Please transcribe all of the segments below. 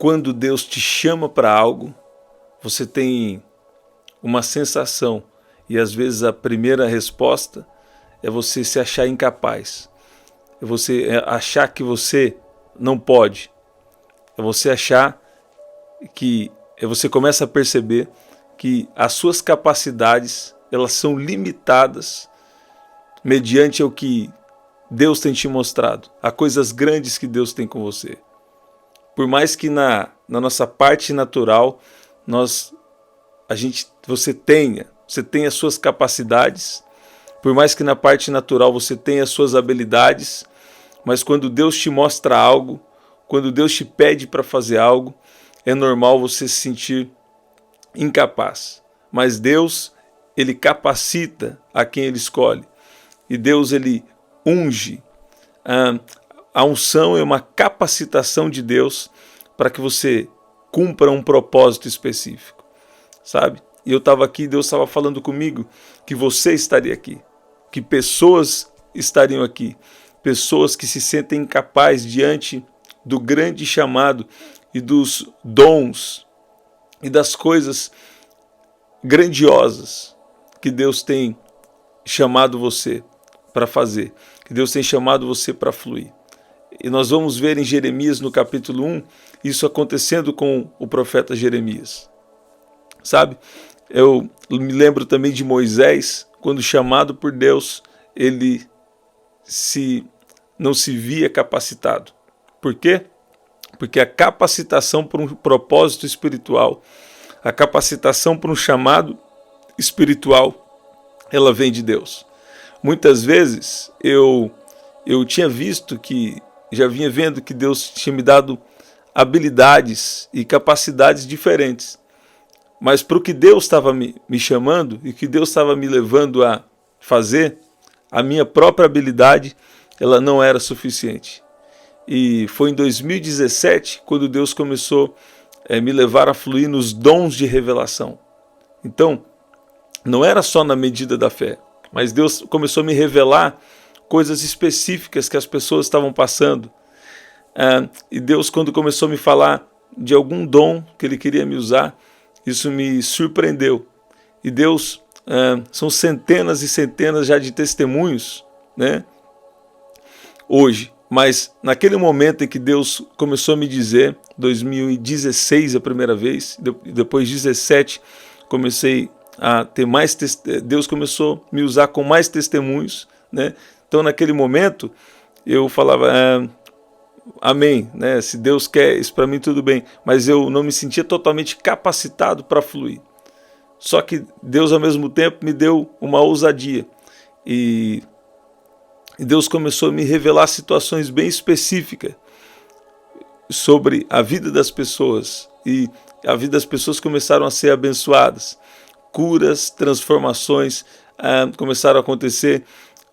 quando Deus te chama para algo, você tem uma sensação, e às vezes a primeira resposta é você se achar incapaz, é você achar que você não pode, é você achar que você começa a perceber que as suas capacidades elas são limitadas mediante o que Deus tem te mostrado, a coisas grandes que Deus tem com você. Por mais que na nossa parte natural você tenha as suas capacidades, por mais que na parte natural você tenha as suas habilidades, mas quando Deus te mostra algo, quando Deus te pede para fazer algo, é normal você se sentir incapaz. Mas Deus, Ele capacita a quem Ele escolhe. E Deus, Ele unge. A unção é uma capacitação de Deus para que você cumpra um propósito específico, sabe? E eu estava aqui, Deus estava falando comigo que você estaria aqui, que pessoas estariam aqui, pessoas que se sentem incapazes diante do grande chamado e dos dons e das coisas grandiosas que Deus tem chamado você para fazer, que Deus tem chamado você para fluir. E nós vamos ver em Jeremias, no capítulo 1, isso acontecendo com o profeta Jeremias. Sabe? Eu me lembro também de Moisés, quando chamado por Deus, ele não se via capacitado. Por quê? Porque a capacitação para um propósito espiritual, a capacitação para um chamado espiritual, ela vem de Deus. Muitas vezes eu tinha visto já vinha vendo que Deus tinha me dado habilidades e capacidades diferentes. Mas para o que Deus estava me chamando e que Deus estava me levando a fazer, a minha própria habilidade, ela não era suficiente. E foi em 2017 quando Deus começou a me levar a fluir nos dons de revelação. Então, não era só na medida da fé, mas Deus começou a me revelar coisas específicas que as pessoas estavam passando. E Deus, quando começou a me falar de algum dom que Ele queria me usar, isso me surpreendeu. E Deus, são centenas e centenas já de testemunhos, né? Hoje. Mas naquele momento em que Deus começou a me dizer, 2016 a primeira vez, depois 2017 comecei a ter mais, Deus começou a me usar com mais testemunhos, né? Então naquele momento eu falava, amém, né? Se Deus quer isso para mim tudo bem, mas eu não me sentia totalmente capacitado para fluir. Só que Deus ao mesmo tempo me deu uma ousadia e Deus começou a me revelar situações bem específicas sobre a vida das pessoas. E a vida das pessoas começaram a ser abençoadas. Curas, transformações começaram a acontecer.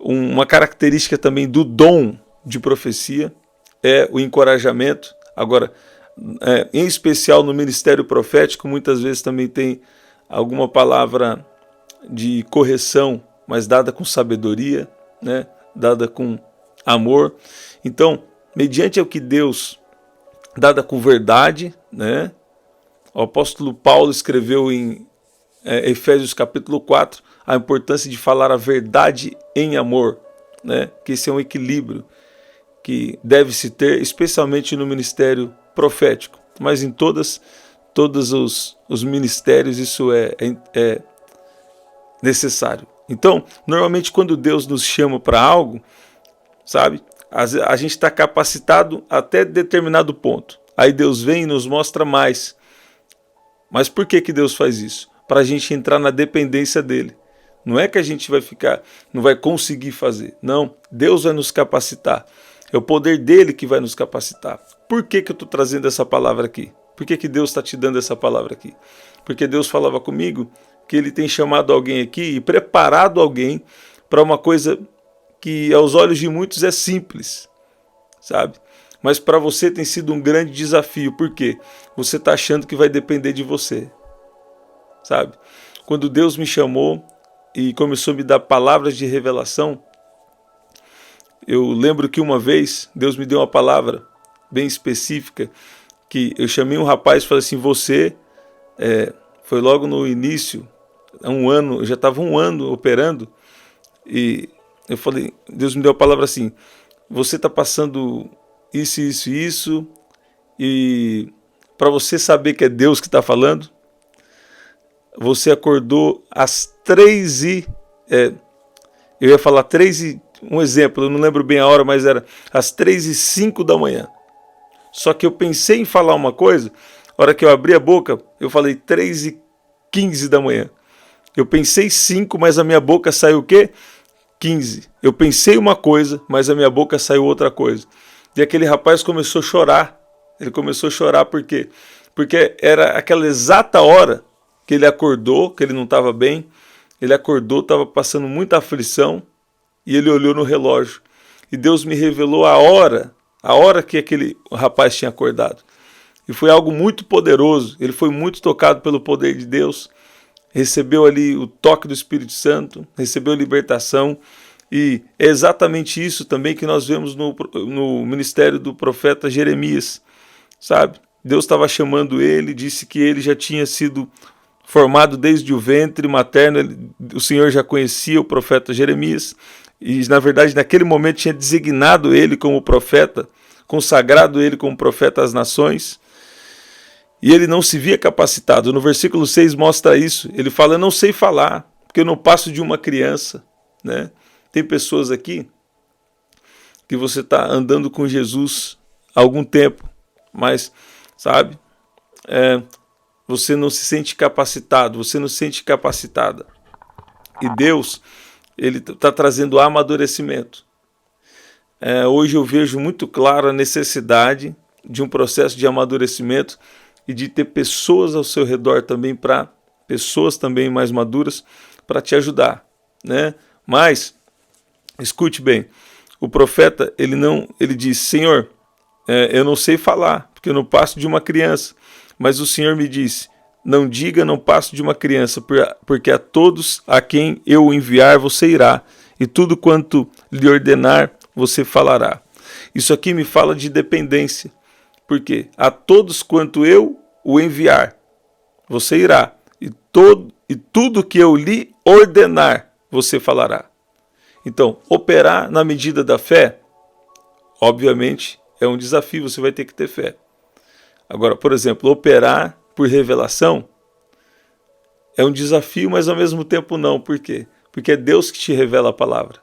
Uma característica também do dom de profecia é o encorajamento. Agora, em especial no ministério profético, muitas vezes também tem alguma palavra de correção, mas dada com sabedoria, né? Dada com amor. Então, mediante o que Deus, dada com verdade, né? O apóstolo Paulo escreveu em Efésios capítulo 4 a importância de falar a verdade em amor, né? Que esse é um equilíbrio que deve se ter, especialmente no ministério profético, mas em todos os ministérios isso é necessário. Então, normalmente quando Deus nos chama para algo, sabe, a gente está capacitado até determinado ponto. Aí Deus vem e nos mostra mais. Mas por que Deus faz isso? Para a gente entrar na dependência dele. Não é que a gente não vai conseguir fazer. Não, Deus vai nos capacitar. É o poder dele que vai nos capacitar. Por que eu estou trazendo essa palavra aqui? Por que Deus está te dando essa palavra aqui? Porque Deus falava comigo que ele tem chamado alguém aqui e preparado alguém para uma coisa que aos olhos de muitos é simples, sabe? Mas para você tem sido um grande desafio. Por quê? Você está achando que vai depender de você, sabe? Quando Deus me chamou e começou a me dar palavras de revelação, eu lembro que uma vez Deus me deu uma palavra bem específica que eu chamei um rapaz e falei assim, você, foi logo no início, há um ano, eu já estava 1 ano operando, e eu falei, Deus me deu a palavra assim, você está passando isso, isso e isso, e para você saber que é Deus que está falando, você acordou às 3 e... eu ia falar 3 e... Um exemplo, eu não lembro bem a hora, mas era às 3:05 da manhã. Só que eu pensei em falar uma coisa, a hora que eu abri a boca, eu falei 3:15 da manhã. Eu pensei 5, mas a minha boca saiu o quê? 15. Eu pensei uma coisa, mas a minha boca saiu outra coisa. E aquele rapaz começou a chorar. Ele começou a chorar por quê? Porque era aquela exata hora que ele acordou, que ele não estava bem. Ele acordou, estava passando muita aflição. E ele olhou no relógio. E Deus me revelou a hora que aquele rapaz tinha acordado. E foi algo muito poderoso. Ele foi muito tocado pelo poder de Deus. Recebeu ali o toque do Espírito Santo. Recebeu libertação. E é exatamente isso também que nós vemos no ministério do profeta Jeremias. Sabe? Deus estava chamando ele, disse que ele já tinha sido formado desde o ventre materno. O Senhor já conhecia o profeta Jeremias. E, na verdade, naquele momento tinha designado ele como profeta, consagrado ele como profeta às nações, e ele não se via capacitado. No versículo 6 mostra isso. Ele fala, eu não sei falar, porque eu não passo de uma criança. Né? Tem pessoas aqui que você está andando com Jesus há algum tempo, mas, sabe, você não se sente capacitado, você não se sente capacitada. E Deus... ele está trazendo amadurecimento. Hoje eu vejo muito claro a necessidade de um processo de amadurecimento e de ter pessoas ao seu redor também, pessoas também mais maduras, para te ajudar. Né? Mas, escute bem, o profeta ele diz, Senhor, eu não sei falar, porque eu não passo de uma criança, mas o Senhor me disse, não diga, não passo de uma criança, porque a todos a quem eu enviar você irá, e tudo quanto lhe ordenar você falará. Isso aqui me fala de dependência, porque a todos quanto eu o enviar, você irá, e tudo que eu lhe ordenar, você falará. Então, operar na medida da fé, obviamente, é um desafio, você vai ter que ter fé. Agora, por exemplo, operar por revelação é um desafio, mas ao mesmo tempo não. Por quê? Porque é Deus que te revela a palavra.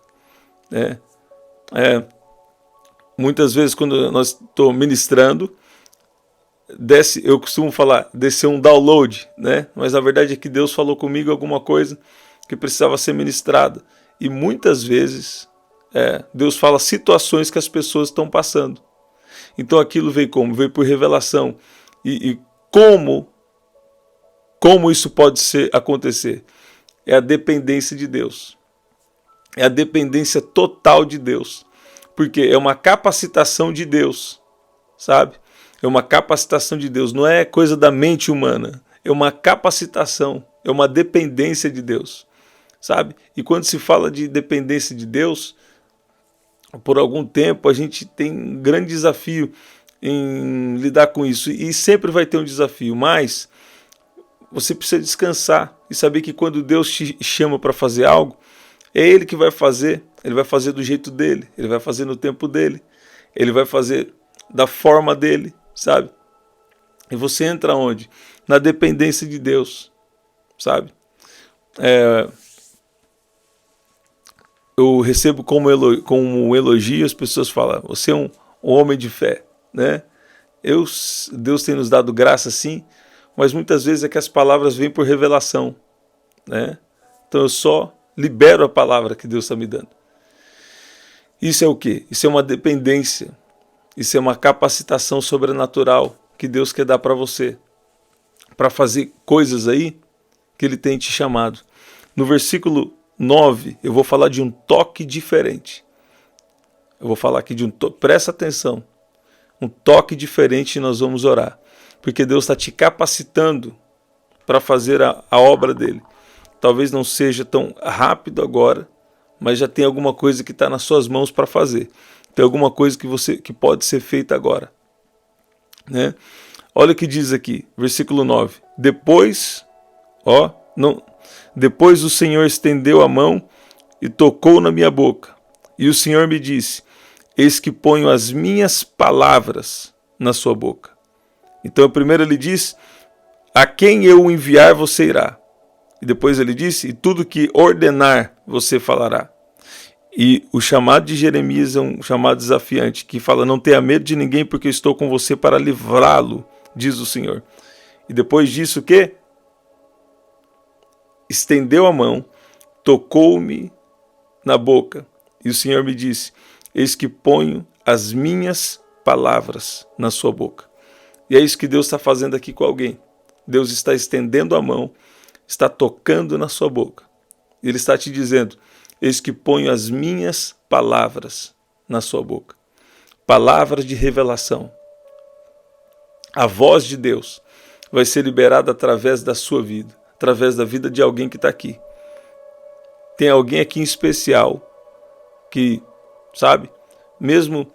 Muitas vezes quando nós estou ministrando, eu costumo falar, desceu um download, né? Mas a verdade é que Deus falou comigo alguma coisa que precisava ser ministrada. E muitas vezes Deus fala situações que as pessoas estão passando. Então aquilo veio como? Veio por revelação. E como isso pode acontecer? É a dependência de Deus. É a dependência total de Deus. Porque é uma capacitação de Deus, sabe? É uma capacitação de Deus. Não é coisa da mente humana. É uma capacitação. É uma dependência de Deus, sabe? E quando se fala de dependência de Deus, por algum tempo a gente tem um grande desafio em lidar com isso, e sempre vai ter um desafio, mas você precisa descansar e saber que quando Deus te chama para fazer algo, é Ele que vai fazer. Ele vai fazer do jeito dele, Ele vai fazer no tempo dele, Ele vai fazer da forma dele, sabe? E você entra onde? Na dependência de Deus, sabe? Eu recebo como um elogio, as pessoas falam, você é um homem de fé, né? Deus tem nos dado graça sim, mas muitas vezes é que as palavras vêm por revelação, né? Então eu só libero a palavra que Deus está me dando. Isso é o quê? Isso é uma dependência, isso é uma capacitação sobrenatural que Deus quer dar para você, para fazer coisas aí que Ele tem te chamado. No versículo 9, eu vou falar de um toque diferente. Eu vou falar aqui de presta atenção, um toque diferente, e nós vamos orar, porque Deus está te capacitando para fazer a obra dele. Talvez não seja tão rápido agora, mas já tem alguma coisa que está nas suas mãos para fazer. Tem alguma coisa que pode ser feita agora, né? Olha o que diz aqui, versículo 9. Depois o Senhor estendeu a mão e tocou na minha boca. E o Senhor me disse: eis que ponho as minhas palavras na sua boca. Então, primeiro ele diz: a quem eu enviar você irá. E depois ele disse: e tudo que ordenar você falará. E o chamado de Jeremias é um chamado desafiante, que fala: não tenha medo de ninguém, porque eu estou com você para livrá-lo, diz o Senhor. E depois disso o quê? Estendeu a mão, tocou-me na boca, e o Senhor me disse: eis que ponho as minhas palavras na sua boca. E é isso que Deus está fazendo aqui com alguém. Deus está estendendo a mão, está tocando na sua boca. Ele está te dizendo: eis que ponho as minhas palavras na sua boca. Palavras de revelação. A voz de Deus vai ser liberada através da sua vida, através da vida de alguém que está aqui. Tem alguém aqui em especial que, sabe, mesmo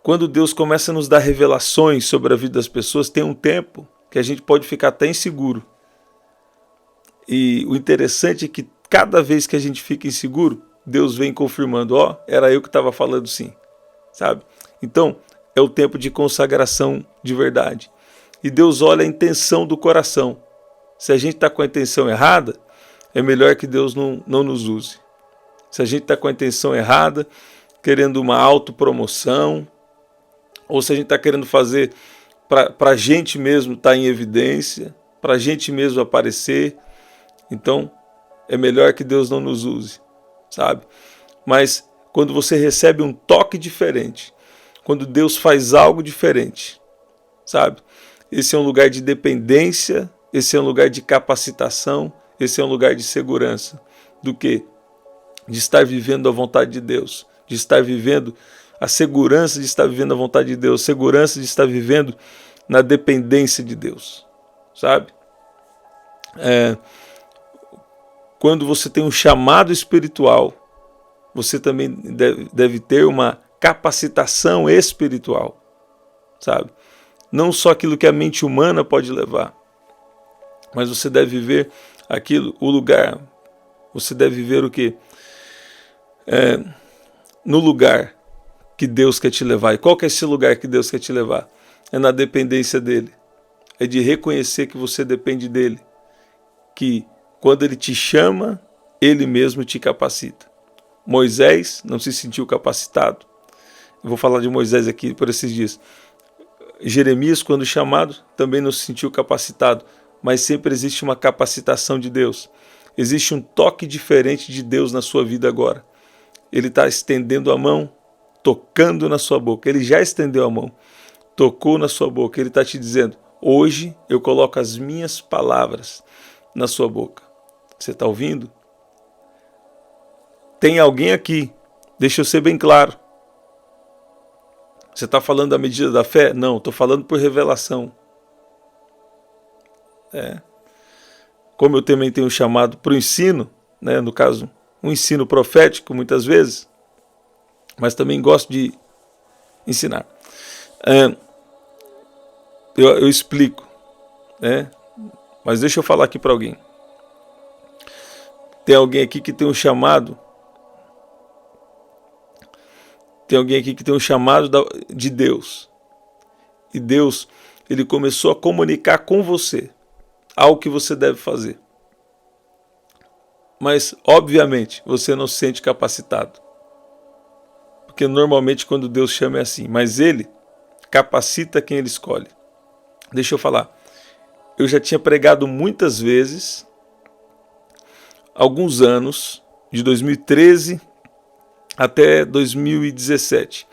quando Deus começa a nos dar revelações sobre a vida das pessoas, tem um tempo que a gente pode ficar até inseguro. E o interessante é que cada vez que a gente fica inseguro, Deus vem confirmando: era eu que estava falando sim, sabe? Então, é o tempo de consagração de verdade. E Deus olha a intenção do coração. Se a gente está com a intenção errada, é melhor que Deus não nos use. Se a gente está com a intenção errada, querendo uma autopromoção, ou se a gente está querendo fazer para a gente mesmo estar em evidência, para a gente mesmo aparecer, então é melhor que Deus não nos use, sabe? Mas quando você recebe um toque diferente, quando Deus faz algo diferente, sabe? Esse é um lugar de dependência, esse é um lugar de capacitação, esse é um lugar de segurança. Do que? De estar vivendo a vontade de Deus, de estar vivendo a segurança de estar vivendo a vontade de Deus, segurança de estar vivendo na dependência de Deus, sabe? Quando você tem um chamado espiritual, você também deve ter uma capacitação espiritual, sabe? Não só aquilo que a mente humana pode levar, mas você deve viver aquilo, o lugar. Você deve viver o quê? No lugar que Deus quer te levar. E qual que é esse lugar que Deus quer te levar? É na dependência dele. É de reconhecer que você depende dele. Que quando ele te chama, ele mesmo te capacita. Moisés não se sentiu capacitado. Eu vou falar de Moisés aqui por esses dias. Jeremias, quando chamado, também não se sentiu capacitado. Mas sempre existe uma capacitação de Deus. Existe um toque diferente de Deus na sua vida agora. Ele está estendendo a mão, tocando na sua boca. Ele já estendeu a mão, tocou na sua boca. Ele está te dizendo: hoje eu coloco as minhas palavras na sua boca. Você está ouvindo? Tem alguém aqui, deixa eu ser bem claro. Você está falando da medida da fé? Não, estou falando por revelação. Como eu também tenho chamado para o ensino, né, no caso, um ensino profético muitas vezes, mas também gosto de ensinar. Eu explico, né? Mas deixa eu falar aqui para alguém. Tem alguém aqui que tem um chamado. Tem alguém aqui que tem um chamado de Deus. E Deus, ele começou a comunicar com você algo que você deve fazer. Mas, obviamente, você não se sente capacitado. Porque normalmente quando Deus chama é assim. Mas ele capacita quem ele escolhe. Deixa eu falar. Eu já tinha pregado muitas vezes, alguns anos, de 2013 até 2017.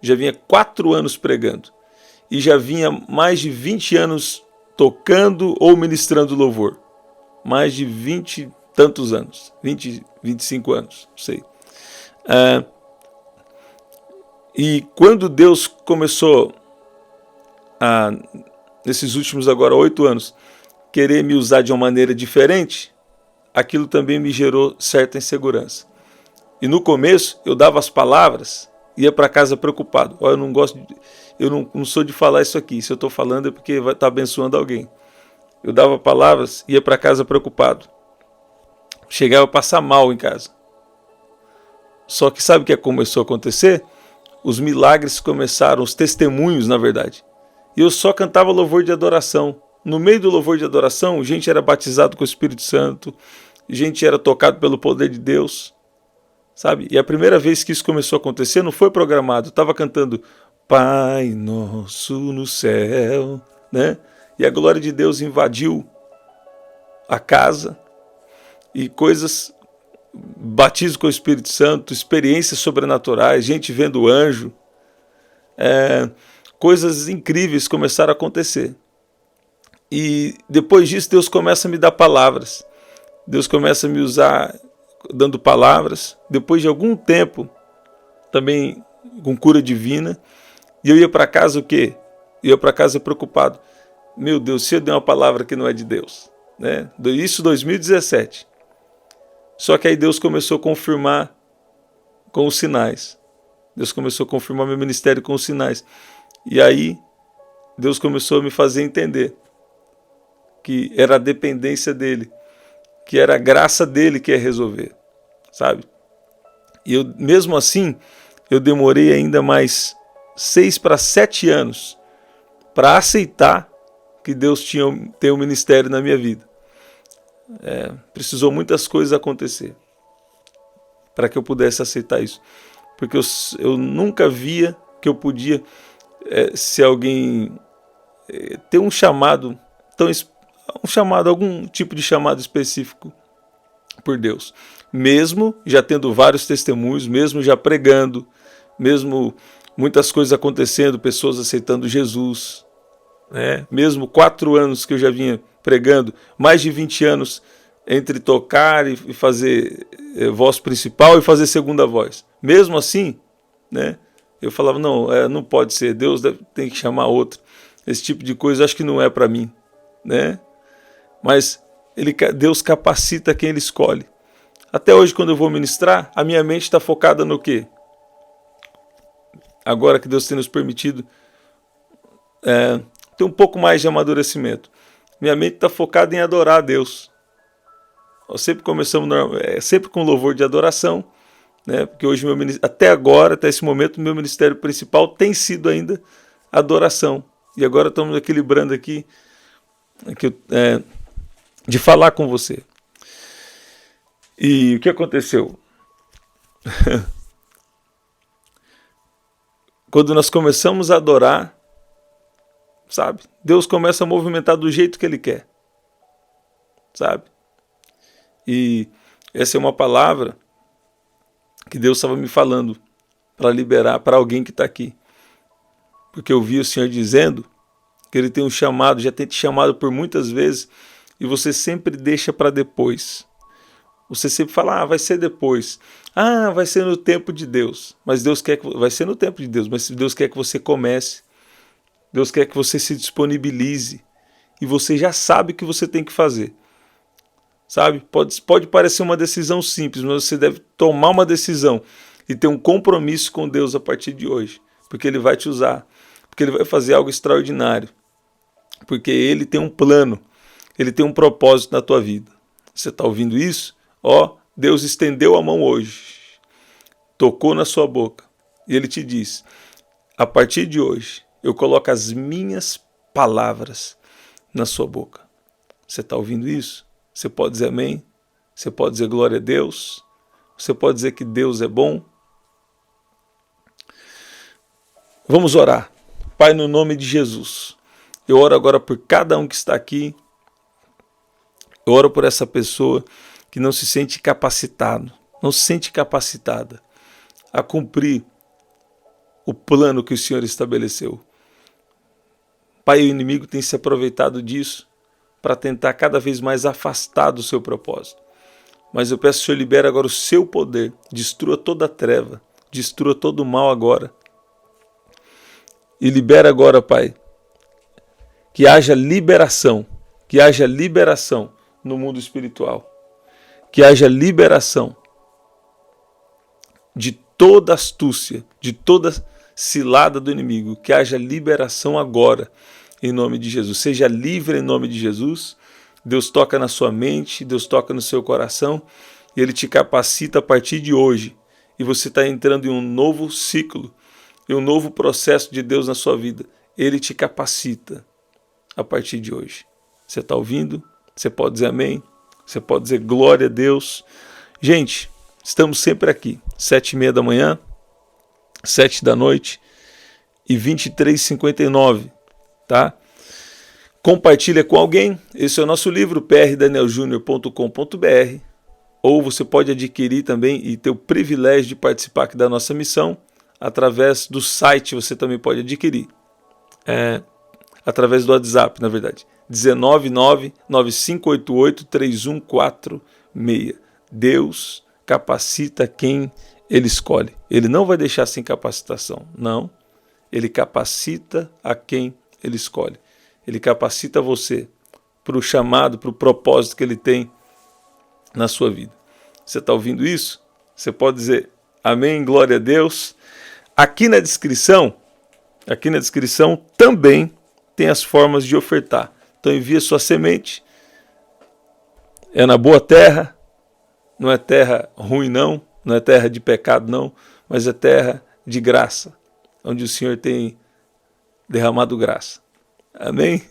Já vinha 4 anos pregando. E já vinha mais de 20 anos tocando ou ministrando louvor. Mais de 20 e tantos anos. 20, 25 anos, não sei. E quando Deus começou a, nesses últimos agora 8 anos, querer me usar de uma maneira diferente, aquilo também me gerou certa insegurança. E no começo, eu dava as palavras, ia para casa preocupado. Eu não gosto Eu não sou de falar isso aqui. Se eu estou falando é porque vai estar abençoando alguém. Eu dava palavras, ia para casa preocupado. Chegava a passar mal em casa. Só que sabe o que começou a acontecer? Os milagres começaram, os testemunhos, na verdade. E eu só cantava louvor de adoração. No meio do louvor de adoração, gente era batizado com o Espírito Santo, gente era tocado pelo poder de Deus, sabe? E a primeira vez que isso começou a acontecer não foi programado. Eu estava cantando Pai Nosso no céu, né? E a glória de Deus invadiu a casa e coisas, batismo com o Espírito Santo, experiências sobrenaturais, gente vendo anjo, coisas incríveis começaram a acontecer. E depois disso Deus começa a me dar palavras. Deus começa a me usar dando palavras. Depois de algum tempo, também com cura divina. E eu ia para casa o quê? Eu ia para casa preocupado. Meu Deus, se eu der uma palavra que não é de Deus. Né? Isso em 2017. Só que aí Deus começou a confirmar com os sinais. Deus começou a confirmar meu ministério com os sinais. E aí Deus começou a me fazer entender que era a dependência dele, que era a graça dele que ia resolver, sabe? E eu, mesmo assim, eu demorei ainda mais 6 para 7 anos para aceitar que Deus tem um ministério na minha vida. Precisou muitas coisas acontecer para que eu pudesse aceitar isso. Porque eu nunca via que eu podia, se alguém ter um chamado, algum tipo de chamado específico por Deus. Mesmo já tendo vários testemunhos, mesmo já pregando, mesmo muitas coisas acontecendo, pessoas aceitando Jesus, né? Mesmo 4 anos que eu já vinha pregando, mais de 20 anos entre tocar e fazer voz principal e fazer segunda voz. Mesmo assim, né, eu falava, não pode ser, Deus tem que chamar outro. Esse tipo de coisa acho que não é para mim, né? Mas Deus capacita quem Ele escolhe. Até hoje, quando eu vou ministrar, a minha mente está focada no quê? Agora que Deus tem nos permitido ter um pouco mais de amadurecimento. Minha mente está focada em adorar a Deus. Nós sempre começamos sempre com louvor de adoração, né? Porque hoje, até agora, até esse momento, o meu ministério principal tem sido ainda adoração. E agora estamos equilibrando aqui de falar com você. E o que aconteceu? Quando nós começamos a adorar, sabe? Deus começa a movimentar do jeito que Ele quer, sabe? E essa é uma palavra que Deus estava me falando para liberar para alguém que está aqui. Porque eu vi o Senhor dizendo que Ele tem um chamado, já tem te chamado por muitas vezes, e você sempre deixa para depois. Você sempre fala, vai ser depois. Vai ser no tempo de Deus. Mas Deus quer que vai ser no tempo de Deus, mas Deus quer que você comece. Deus quer que você se disponibilize. E você já sabe o que você tem que fazer. Sabe? Pode parecer uma decisão simples, mas você deve tomar uma decisão e ter um compromisso com Deus a partir de hoje. Porque Ele vai te usar. Porque Ele vai fazer algo extraordinário. Porque Ele tem um plano. Ele tem um propósito na tua vida. Você está ouvindo isso? Deus estendeu a mão hoje. Tocou na sua boca. E Ele te diz, a partir de hoje, eu coloco as minhas palavras na sua boca. Você está ouvindo isso? Você pode dizer amém? Você pode dizer glória a Deus? Você pode dizer que Deus é bom? Vamos orar. Pai, no nome de Jesus, eu oro agora por cada um que está aqui. Eu oro por essa pessoa que não se sente capacitado, não se sente capacitada a cumprir o plano que o Senhor estabeleceu. Pai, o inimigo tem se aproveitado disso para tentar cada vez mais afastar do seu propósito. Mas eu peço que o Senhor libere agora o seu poder, destrua toda a treva, destrua todo o mal agora. E libera agora, Pai, que haja liberação no mundo espiritual, que haja liberação de toda astúcia, de toda cilada do inimigo, que haja liberação agora, em nome de Jesus. Seja livre em nome de Jesus. Deus toca na sua mente, Deus toca no seu coração, e Ele te capacita a partir de hoje. E você está entrando em um novo ciclo, em um novo processo de Deus na sua vida. Ele te capacita a partir de hoje. Você está ouvindo? Você pode dizer amém? Você pode dizer glória a Deus? Gente, estamos sempre aqui, 7h30 da manhã, 7 da noite e 23h59, tá? Compartilha com alguém. Esse é o nosso livro, prdanieljunior.com.br, ou você pode adquirir também e ter o privilégio de participar aqui da nossa missão através do site. Você também pode adquirir, através do WhatsApp, na verdade, 19995883146. Deus capacita quem Ele escolhe. Ele não vai deixar sem capacitação, não. Ele capacita a quem Ele escolhe. Ele capacita você para o chamado, para o propósito que Ele tem na sua vida. Você está ouvindo isso? Você pode dizer amém, glória a Deus. Aqui na descrição também tem as formas de ofertar. Então envia sua semente. É na boa terra, não é terra ruim não é terra de pecado não, mas é terra de graça, onde o Senhor tem derramado graça. Amém?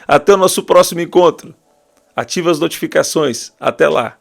Até o nosso próximo encontro. Ativa as notificações. Até lá.